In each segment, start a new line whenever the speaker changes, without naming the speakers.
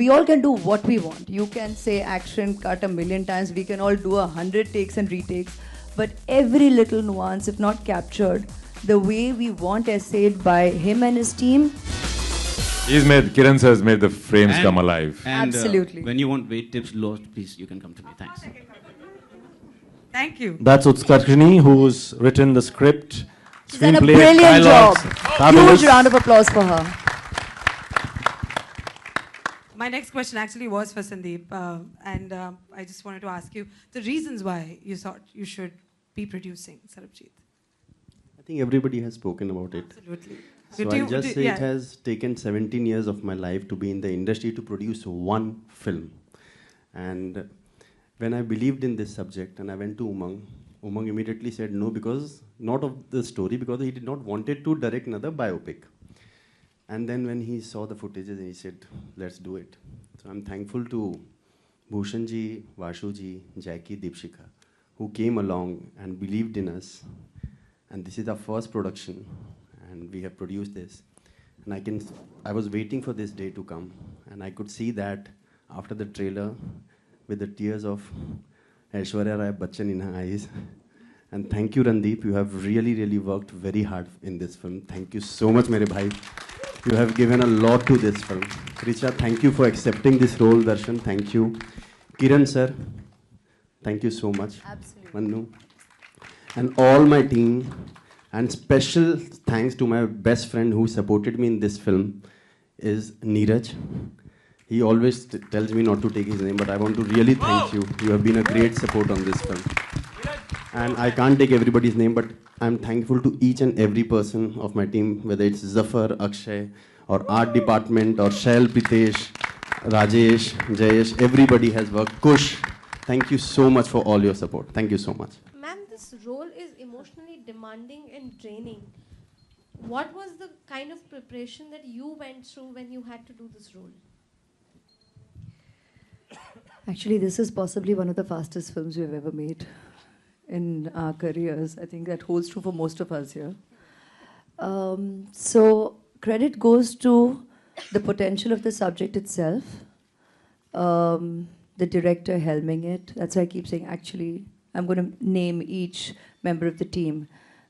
we all can do what we want. You can say action cut a million times, we can all do 100 takes and retakes, but every little nuance, if not captured the way we want essayed by him and his team.
Kiran has made the frames come alive.
And,
absolutely.
When you want weight tips lost, please, you can come to me. Thanks.
Thank you.
That's Utskarshini, who's written the script.
She's done a brilliant job. Huge round of applause for her.
My next question actually was for Sandeep, and I just wanted to ask you the reasons why you thought you should be producing Sarbjit.
I think everybody has spoken about it.
Absolutely.
So I'll just say it has taken 17 years of my life to be in the industry to produce one film. And when I believed in this subject and I went to Umang immediately said no, because not of the story, because he did not wanted to direct another biopic. And then when he saw the footages, he said, let's do it. So I'm thankful to Bhushan ji, Vashu ji, Jackie, Deepshika, who came along and believed in us. And this is our first production, and we have produced this. And I was waiting for this day to come, and I could see that after the trailer, with the tears of Aishwarya Rai Bachchan in her eyes. And thank you, Randeep. You have really, really worked very hard in this film. Thank you so much, mere bhai. You have given a lot to this film. Richa, thank you for accepting this role. Darshan, thank you. Kiran sir, thank you so much.
Absolutely.
Manu. And all my team. And special thanks to my best friend who supported me in this film is Neeraj. He always tells me not to take his name, but I want to really thank you. You have been a great support on this film. And I can't take everybody's name, but I'm thankful to each and every person of my team, whether it's Zafar, Akshay, or art department, or Shail, Pritesh, Rajesh, Jayesh. Everybody has worked. Kush, thank you so much for all your support. Thank you so much.
Ma'am, this role is emotionally demanding and draining. What was the kind of preparation that you went through when you had to do this role?
Actually, this is possibly one of the fastest films we've ever made in our careers. I think that holds true for most of us here. So credit goes to the potential of the subject itself, the director helming it. That's why I keep saying, actually, I'm going to name each member of the team.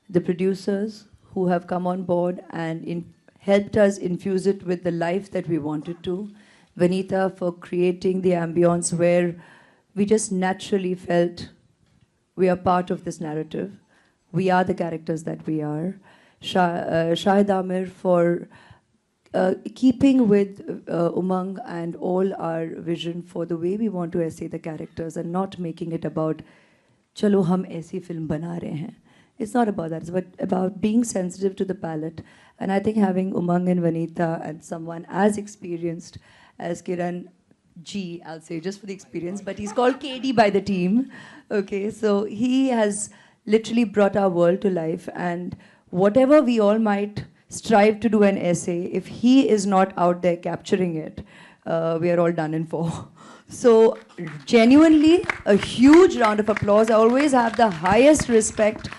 The producers who have come on board and helped us infuse it with the life that we wanted to. Vanita for creating the ambience where we just naturally felt we are part of this narrative. We are the characters that we are. Shahid Amir for keeping with Umang and all our vision for the way we want to essay the characters and not making it about chalo hum aisi film bana rahe hain. It's not about that. It's about being sensitive to the palette. And I think having Umang and Vanita and someone as experienced as Kiran G, I'll say, just for the experience, but he's called KD by the team. Okay, so he has literally brought our world to life, and whatever we all might strive to do an essay, if he is not out there capturing it, we are all done in for. So genuinely, a huge round of applause. I always have the highest respect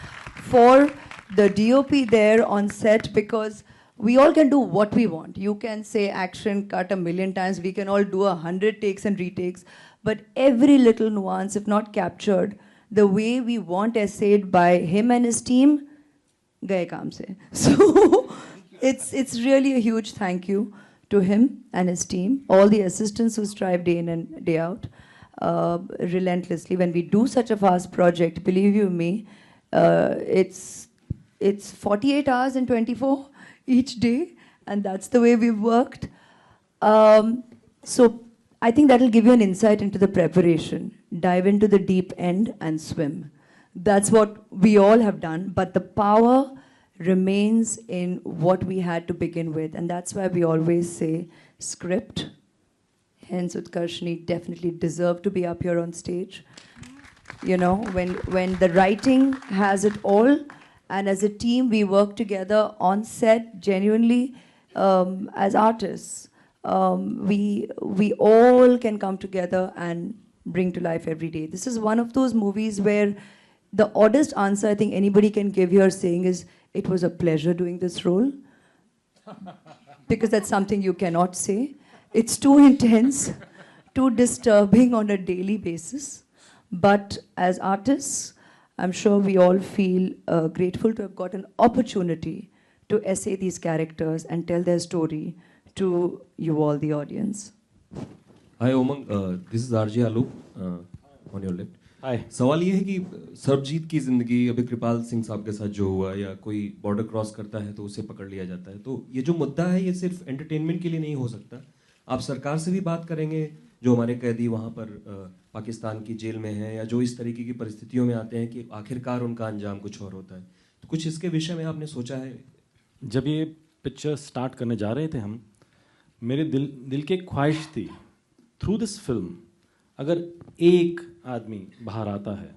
for the DOP there on set, because we all can do what we want. You can say action cut a million times, we can all do 100 takes and retakes, but every little nuance, if not captured the way we want essayed by him and his team, gaye kaam se. So it's really a huge thank you to him and his team, all the assistants who strive day in and day out relentlessly. When we do such a fast project, believe you me, it's 48 hours and 24 each day, and that's the way we've worked. So I think that'll give you an insight into the preparation. Dive into the deep end and swim. That's what we all have done, but the power remains in what we had to begin with, and that's why we always say script. Hence, Utkarshini definitely deserved to be up here on stage. You know, when the writing has it all, and as a team we work together on set genuinely as artists. We all can come together and bring to life every day. This is one of those movies where the oddest answer I think anybody can give here saying is, it was a pleasure doing this role. Because that's something you cannot say. It's too intense, too disturbing on a daily basis. But as artists, I'm sure we all feel grateful to have got an opportunity to essay these characters and tell their story to you all, the audience.
Hi Umang, this is RJ Alu on your left.
Hi.
सवाल ये है कि सरबजीत की ज़िंदगी अभी कृपाल सिंह साहब के साथ जो हुआ या कोई बॉर्डर क्रॉस करता है तो उसे पकड़ लिया जाता है, तो ये जो मुद्दा है ये सिर्फ एंटरटेनमेंट के लिए नहीं हो सकता. आप सरकार से भी बात करेंगे जो हमारे कैदी वहाँ पर पाकिस्तान की जेल में हैं या जो इस तरीके की परिस्थितियों में आते हैं कि आखिरकार उनका अंजाम कुछ और होता है, तो कुछ इसके विषय में आपने सोचा है?
जब ये पिक्चर स्टार्ट करने जा रहे थे हम, मेरे दिल की एक ख्वाहिश थी, थ्रू दिस फिल्म अगर एक आदमी बाहर आता है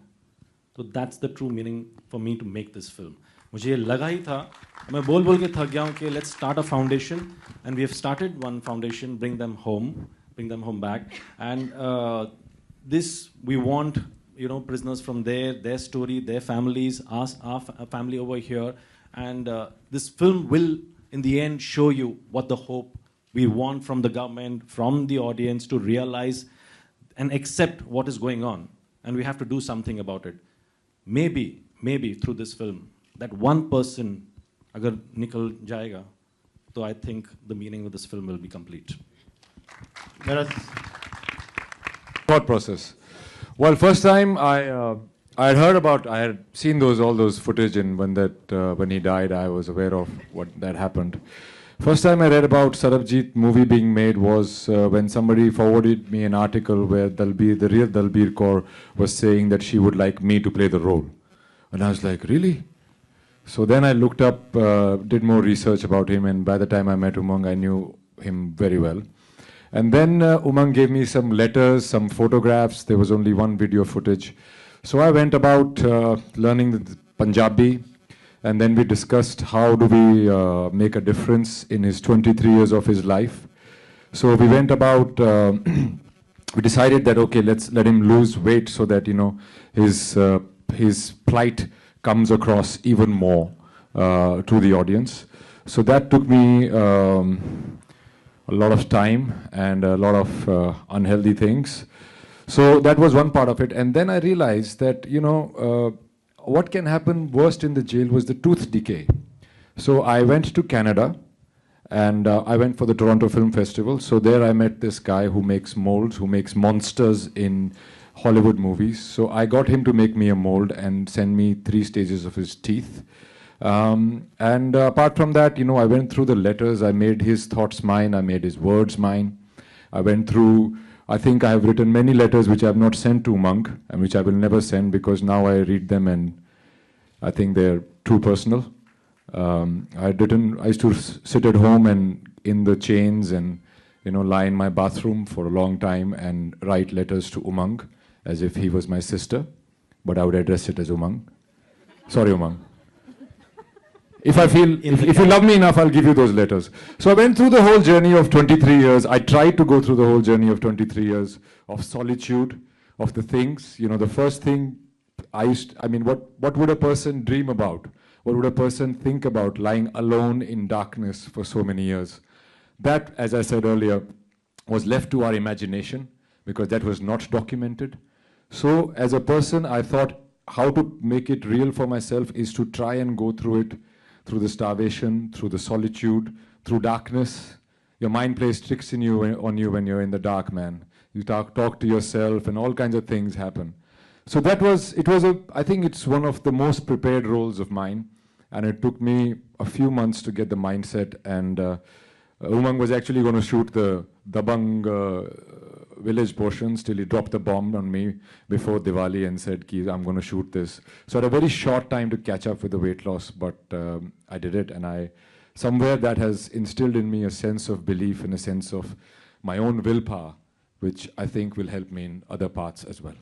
तो that's the true meaning for me to make this film. मुझे ये लगा ही था, मैं बोल बोल के थक गया हूँ कि let's start a foundation, and we have started one foundation, bring them home back, and this we want, you know, prisoners from their story, their families, our family over here, and this film will in the end show you what the hope we want from the government, from the audience, to realize and accept what is going on, and we have to do something about it. Maybe through this film that one person agar nikal jayega, so I think the meaning of this film will be complete.
Thought process. Well, first time I had heard about, I had seen all those footage, and when he died, I was aware of what that happened. First time I read about Sarbjit movie being made was when somebody forwarded me an article where the real Dalbir Kaur was saying that she would like me to play the role, and I was like, really? So then I looked up, did more research about him, and by the time I met Umang, I knew him very well. And then Umang gave me some letters, some photographs. There was only one video footage. So I went about learning the Punjabi, and then we discussed how do we make a difference in his 23 years of his life. So we went about, we decided that, okay, let's let him lose weight so that, you know, his plight comes across even more to the audience. So that took me a lot of time and a lot of unhealthy things. So that was one part of it. And then I realized that, you know, what can happen worst in the jail was the tooth decay. So I went to Canada, and I went for the Toronto Film Festival. So there I met this guy who makes molds, who makes monsters in Hollywood movies. So I got him to make me a mold and send me 3 stages of his teeth. And apart from that, you know, I went through the letters. I made his thoughts mine. I made his words mine. I went through, I think I have written many letters which I have not sent to Umang, and which I will never send, because now I read them and I think they're too personal. I used to sit at home and in the chains and, you know, lie in my bathroom for a long time and write letters to Umang as if he was my sister, but I would address it as Umang. Sorry, Umang. If I feel, if you love me enough, I'll give you those letters. So I went through the whole journey of 23 years. I tried to go through the whole journey of 23 years of solitude, of the things. You know, the first thing I mean, what would a person dream about? What would a person think about lying alone in darkness for so many years? That, as I said earlier, was left to our imagination, because that was not documented. So as a person, I thought how to make it real for myself is to try and go through it, through the starvation, through the solitude, through darkness. Your mind plays tricks on you when you're in the dark, man. You talk to yourself, and all kinds of things happen. So I think it's one of the most prepared roles of mine, and it took me a few months to get the mindset. And Umang was actually going to shoot the Dabang village portions till he dropped the bomb on me before Diwali and said, I'm going to shoot this. So I had a very short time to catch up with the weight loss, but I did it, and somewhere that has instilled in me a sense of belief and a sense of my own willpower, which I think will help me in other parts as well.